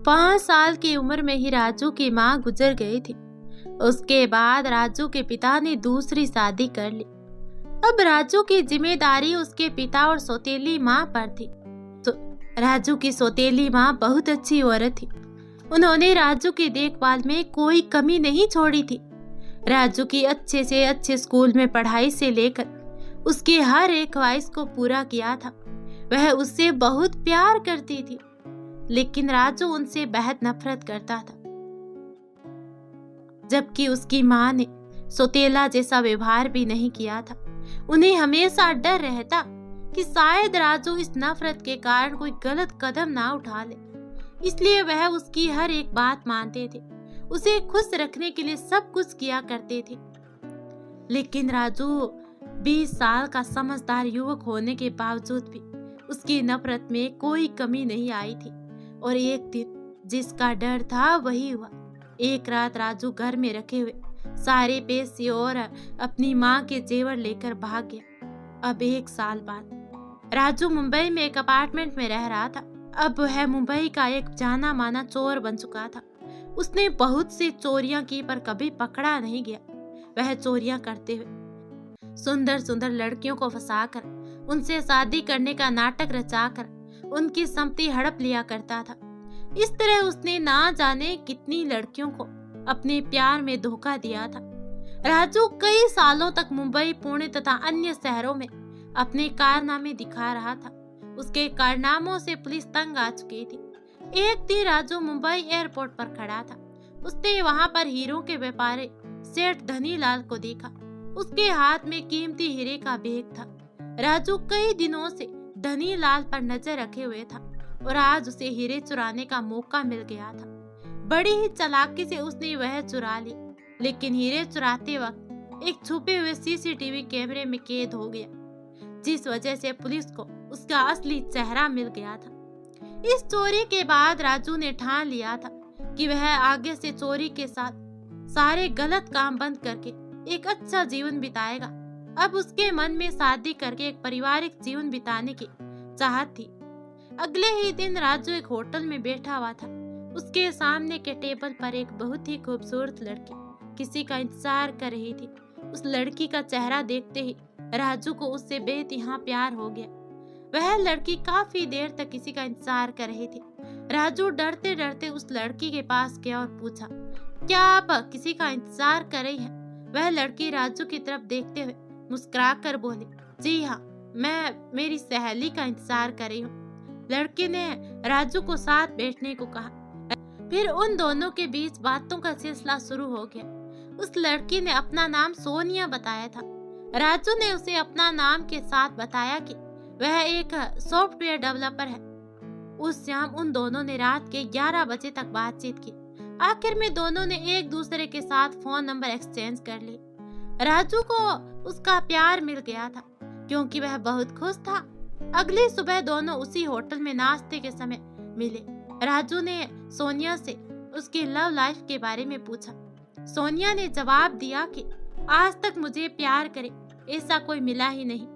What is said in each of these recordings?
5 साल की उम्र में ही राजू की माँ गुजर गई थी। उसके बाद राजू के पिता ने दूसरी शादी कर ली। अब राजू की जिम्मेदारी उसके पिता और सौतेली माँ पर थी। तो राजू की सौतेली माँ बहुत अच्छी औरत थी। उन्होंने राजू की देखभाल में कोई कमी नहीं छोड़ी थी। राजू की अच्छे से अच्छे स्कूल में पढ़ाई से लेकर उसकी हर एक ख्वाहिश को पूरा किया था। वह उससे बहुत प्यार करती थी, लेकिन राजू उनसे बेहद नफरत करता था। जबकि उसकी माँ ने सौतेला जैसा व्यवहार भी नहीं किया था। उन्हें हमेशा डर रहता कि शायद राजू इस नफरत के कारण कोई गलत कदम ना उठा ले, इसलिए वह उसकी हर एक बात मानते थे। उसे खुश रखने के लिए सब कुछ किया करते थे। लेकिन राजू 20 साल का समझदार युवक होने के बावजूद भी उसकी नफरत में कोई कमी नहीं आई थी। और एक दिन जिसका डर था वही हुआ। एक रात राजू घर में रखे हुए सारे पैसे और अपनी माँ के जेवर लेकर भाग गया। अब 1 साल बाद राजू मुंबई में एक अपार्टमेंट में रह रहा था। अब वह मुंबई का एक जाना माना चोर बन चुका था। उसने बहुत सी चोरियां की पर कभी पकड़ा नहीं गया। वह चोरियां करते हुए सुंदर सुंदर लड़कियों को फंसाकर उनसे शादी करने का नाटक रचाकर उनकी संपत्ति हड़प लिया करता था। इस तरह उसने ना जाने कितनी लड़कियों को अपने प्यार में धोखा दिया था। राजू कई सालों तक मुंबई, पुणे तथा अन्य शहरों में अपने कारनामे दिखा रहा था। उसके कारनामों से पुलिस तंग आ चुकी थी। एक दिन राजू मुंबई एयरपोर्ट पर खड़ा था। उसने वहां पर हीरों के व्यापारी सेठ धनीलाल को देखा। उसके हाथ में कीमती हीरे का बैग था। राजू कई दिनों से धनीलाल पर नजर रखे हुए था और आज उसे हीरे चुराने का मौका मिल गया था। बड़ी ही चालाकी से उसने वह चुरा ली, लेकिन हीरे चुराते वक्त एक छुपे हुए सीसीटीवी कैमरे में कैद हो गया, जिस वजह से पुलिस को उसका असली चेहरा मिल गया था। इस चोरी के बाद राजू ने ठान लिया था कि वह आगे से चोरी के साथ सारे गलत काम बंद करके एक अच्छा जीवन बिताएगा। अब उसके मन में शादी करके एक पारिवारिक जीवन बिताने की चाहत थी। अगले ही दिन राजू एक होटल में बैठा हुआ था। उसके सामने के टेबल पर एक बहुत ही खूबसूरत लड़की किसी का इंतजार कर रही थी। उस लड़की का चेहरा देखते ही राजू को उससे बेइंतहा प्यार हो गया। वह लड़की काफी देर तक किसी का इंतजार कर रही थी। राजू डरते डरते उस लड़की के पास गया और पूछा, क्या आप किसी का इंतजार कर रही हैं? वह लड़की राजू की तरफ देखते हुए मुस्कुराकर बोली, जी हाँ, मैं मेरी सहेली का इंतजार कर रही हूँ। लड़की ने राजू को साथ बैठने को कहा। फिर उन दोनों के बीच बातों का सिलसिला शुरू हो गया। उस लड़की ने अपना नाम सोनिया बताया था। राजू ने उसे अपना नाम के साथ बताया कि वह एक सॉफ्टवेयर डेवलपर है। उस शाम उन दोनों ने रात के 11 बजे तक बातचीत की। आखिर में दोनों ने एक दूसरे के साथ फोन नंबर एक्सचेंज कर लिए। राजू को उसका प्यार मिल गया था क्योंकि वह बहुत खुश था। अगली सुबह दोनों उसी होटल में नाश्ते के समय मिले। राजू ने सोनिया से उसकी लव लाइफ के बारे में पूछा। सोनिया ने जवाब दिया कि आज तक मुझे प्यार करे ऐसा कोई मिला ही नहीं।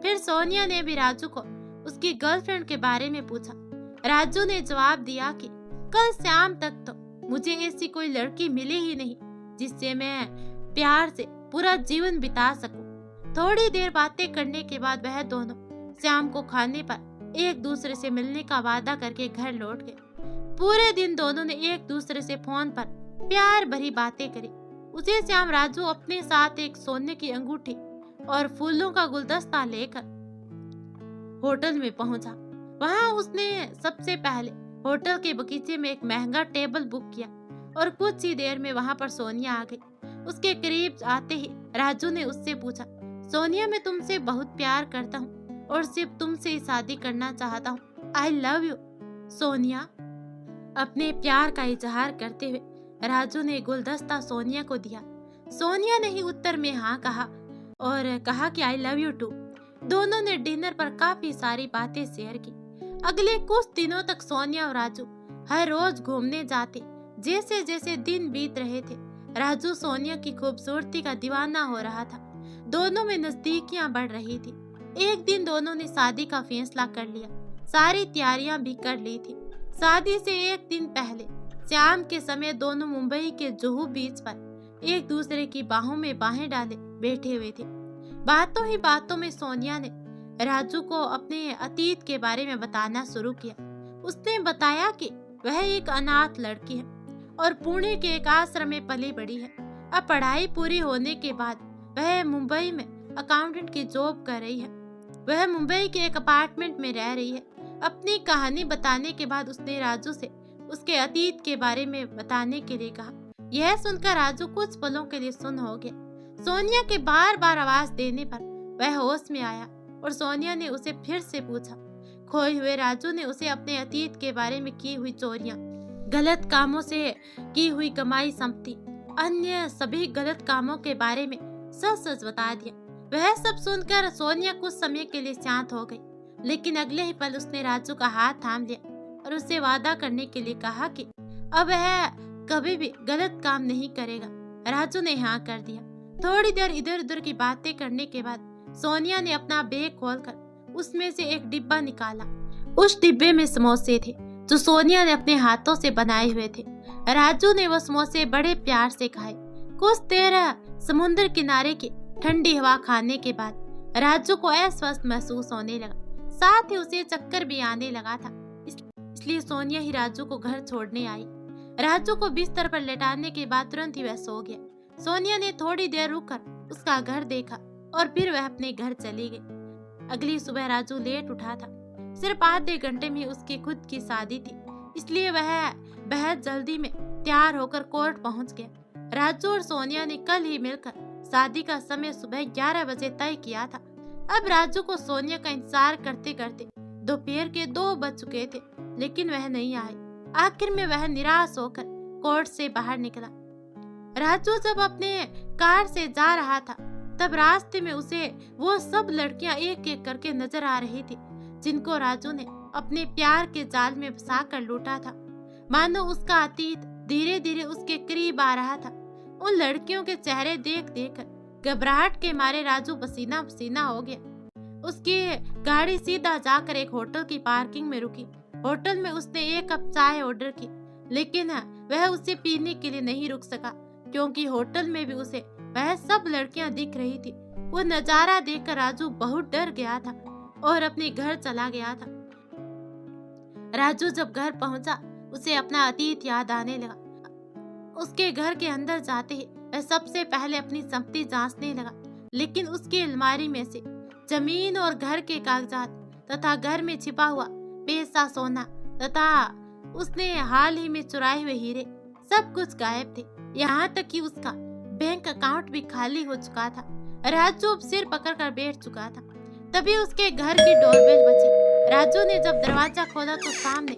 फिर सोनिया ने भी राजू को उसकी गर्लफ्रेंड के बारे में पूछा। राजू ने जवाब दिया कि कल शाम तक तो मुझे ऐसी कोई लड़की मिली ही नहीं जिससे मैं प्यार से पूरा जीवन बिता सकूं। थोड़ी देर बातें करने के बाद वह दोनों शाम को खाने पर एक दूसरे से मिलने का वादा करके घर लौट गए। पूरे दिन दोनों ने एक दूसरे से फोन पर प्यार भरी बातें करी। उसी शाम राजू अपने साथ एक सोने की अंगूठी और फूलों का गुलदस्ता लेकर होटल में पहुंचा। वहां उसने सबसे पहले होटल के बगीचे में एक महंगा टेबल बुक किया और कुछ ही देर में वहां पर सोनिया आ गई। उसके करीब आते ही राजू ने उससे पूछा, सोनिया, मैं तुमसे बहुत प्यार करता हूँ और सिर्फ तुमसे ही शादी करना चाहता हूँ। I love you. सोनिया। अपने प्यार का इजहार करते हुए राजू ने गुलदस्ता सोनिया को दिया। सोनिया ने ही उत्तर में हाँ कहा और कहा कि आई लव यू टू। दोनों ने डिनर पर काफी सारी बातें शेयर की। अगले कुछ दिनों तक सोनिया और राजू हर रोज घूमने जाते। जैसे जैसे दिन बीत रहे थे, राजू सोनिया की खूबसूरती का दीवाना हो रहा था। दोनों में नजदीकियां बढ़ रही थी। एक दिन दोनों ने शादी का फैसला कर लिया। सारी तैयारियां भी कर ली थी। शादी से एक दिन पहले शाम के समय दोनों मुंबई के जुहू बीच पर एक दूसरे की बाहों में बाहें डाले बैठे हुए थे। बातों ही बातों में सोनिया ने राजू को अपने अतीत के बारे में बताना शुरू किया। उसने बताया कि वह एक अनाथ लड़की है और पुणे के एक आश्रम में पली बड़ी है। अब पढ़ाई पूरी होने के बाद वह मुंबई में अकाउंटेंट की जॉब कर रही है। वह मुंबई के एक अपार्टमेंट में रह रही है। अपनी कहानी बताने के बाद उसने राजू से उसके अतीत के बारे में बताने के लिए कहा। यह सुनकर राजू कुछ पलों के लिए सुन्न हो गया। सोनिया के बार बार आवाज देने पर वह होश में आया और सोनिया ने उसे फिर से पूछा। खोए हुए राजू ने उसे अपने अतीत के बारे में की हुई चोरियां, गलत कामों से की हुई कमाई संपत्ति, अन्य सभी गलत कामों के बारे में सच सच बता दिया। वह सब सुनकर सोनिया कुछ समय के लिए शांत हो गई, लेकिन अगले ही पल उसने राजू का हाथ थाम लिया और उससे वादा करने के लिए कहा कि अब वह कभी भी गलत काम नहीं करेगा। राजू ने हाँ कर दिया। थोड़ी देर इधर उधर की बातें करने के बाद सोनिया ने अपना बैग खोलकर उसमें से एक डिब्बा निकाला। उस डिब्बे में समोसे थे जो सोनिया ने अपने हाथों से बनाए हुए थे। राजू ने वो समोसे बड़े प्यार से खाए। कुछ देर समुद्र किनारे की ठंडी हवा खाने के बाद राजू को अस्वस्थ महसूस होने लगा। साथ ही उसे चक्कर भी आने लगा था। इसलिए सोनिया ही राजू को घर छोड़ने आई। राजू को बिस्तर पर लेटाने के बाद तुरंत ही वह सो गया। सोनिया ने थोड़ी देर रुककर उसका घर देखा और फिर वह अपने घर चली गई। अगली सुबह राजू लेट उठा था। सिर्फ आधे घंटे में उसकी खुद की शादी थी, इसलिए वह बेहद जल्दी में तैयार होकर कोर्ट पहुंच गया। राजू और सोनिया ने कल ही मिलकर शादी का समय सुबह 11 बजे तय किया था। अब राजू को सोनिया का इंतजार करते करते दोपहर के 2 बज चुके थे, लेकिन वह नहीं आई। आखिर में वह निराश होकर कोर्ट से बाहर निकला। राजू जब अपने कार से जा रहा था तब रास्ते में उसे वो सब लड़कियां एक एक करके नजर आ रही थी जिनको राजू ने अपने प्यार के जाल में फंसाकर लूटा था। मानो उसका अतीत धीरे धीरे उसके करीब आ रहा था। उन लड़कियों के चेहरे देख देख कर घबराहट के मारे राजू पसीना पसीना हो गया। उसकी गाड़ी सीधा जाकर एक होटल की पार्किंग में रुकी। होटल में उसने 1 कप चाय ऑर्डर की, लेकिन वह उसे पीने के लिए नहीं रुक सका क्योंकि होटल में भी उसे वह सब लड़कियां दिख रही थी। वो नजारा देखकर राजू बहुत डर गया था और अपने घर चला गया था। राजू जब घर पहुंचा उसे अपना अतीत याद आने लगा। उसके घर के अंदर जाते ही वह सबसे पहले अपनी संपत्ति जांचने लगा, लेकिन उसकी अलमारी में से जमीन और घर के कागजात तथा घर में छिपा हुआ पैसा, सोना तथा उसने हाल ही में चुराए हुए हीरे सब कुछ गायब थे। यहाँ तक कि उसका बैंक अकाउंट भी खाली हो चुका था। राजू अब सिर पकड़कर बैठ चुका था। तभी उसके घर की डोरबेल बजी। राजू ने जब दरवाजा खोला तो सामने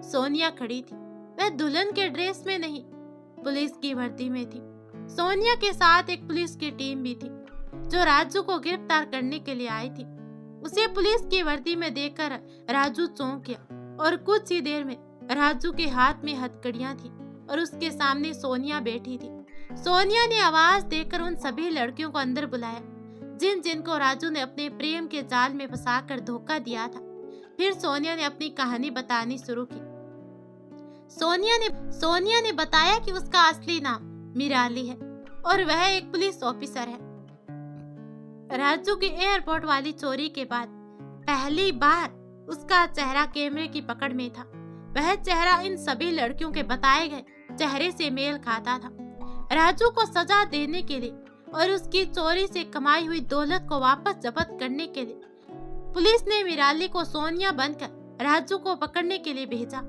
सोनिया खड़ी थी। वह दुल्हन के ड्रेस में नहीं, पुलिस की वर्दी में थी। सोनिया के साथ एक पुलिस की टीम भी थी जो राजू को गिरफ्तार करने के लिए आई थी। उसे पुलिस की वर्दी में देखकर राजू चौंक गया और कुछ ही देर में राजू के हाथ में हथकड़ियां थी और उसके सामने सोनिया बैठी थी। सोनिया ने आवाज देकर उन सभी लड़कियों को अंदर बुलाया जिन जिनको राजू ने अपने प्रेम के जाल में फंसाकर धोखा दिया था। फिर सोनिया ने अपनी कहानी बतानी शुरू की। सोनिया ने बताया कि उसका असली नाम मिराली है और वह एक पुलिस ऑफिसर है। राजू की एयरपोर्ट वाली चोरी के बाद पहली बार उसका चेहरा कैमरे की पकड़ में था। वह चेहरा इन सभी लड़कियों के बताए गए चेहरे से मेल खाता था। राजू को सजा देने के लिए और उसकी चोरी से कमाई हुई दौलत को वापस जब्त करने के लिए पुलिस ने मिराली को सोनिया बनकर राजू को पकड़ने के लिए भेजा।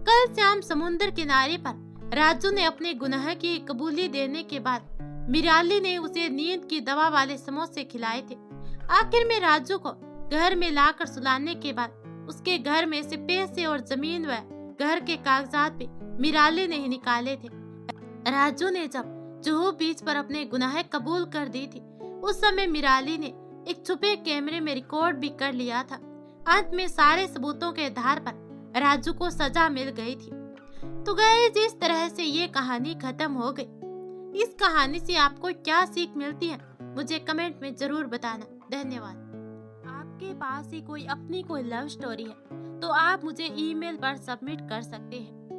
कल शाम समुद्र किनारे पर राजू ने अपने गुनाह की कबूली देने के बाद मिराली ने उसे नींद की दवा वाले समोसे खिलाए थे। आखिर में राजू को घर में लाकर सुलाने के बाद उसके घर में से पैसे और जमीन व घर के कागजात भी मिराली ने ही निकाले थे। राजू ने जब जुहू बीच पर अपने गुनाह कबूल कर दी थी उस समय मिराली ने एक छुपे कैमरे में रिकॉर्ड भी कर लिया था। अंत में सारे सबूतों के आधार पर राजू को सजा मिल गई थी। तो गाइस, इस तरह से ये कहानी खत्म हो गई। इस कहानी से आपको क्या सीख मिलती है मुझे कमेंट में जरूर बताना। धन्यवाद। आपके पास ही कोई अपनी कोई लव स्टोरी है तो आप मुझे ईमेल पर सबमिट कर सकते हैं।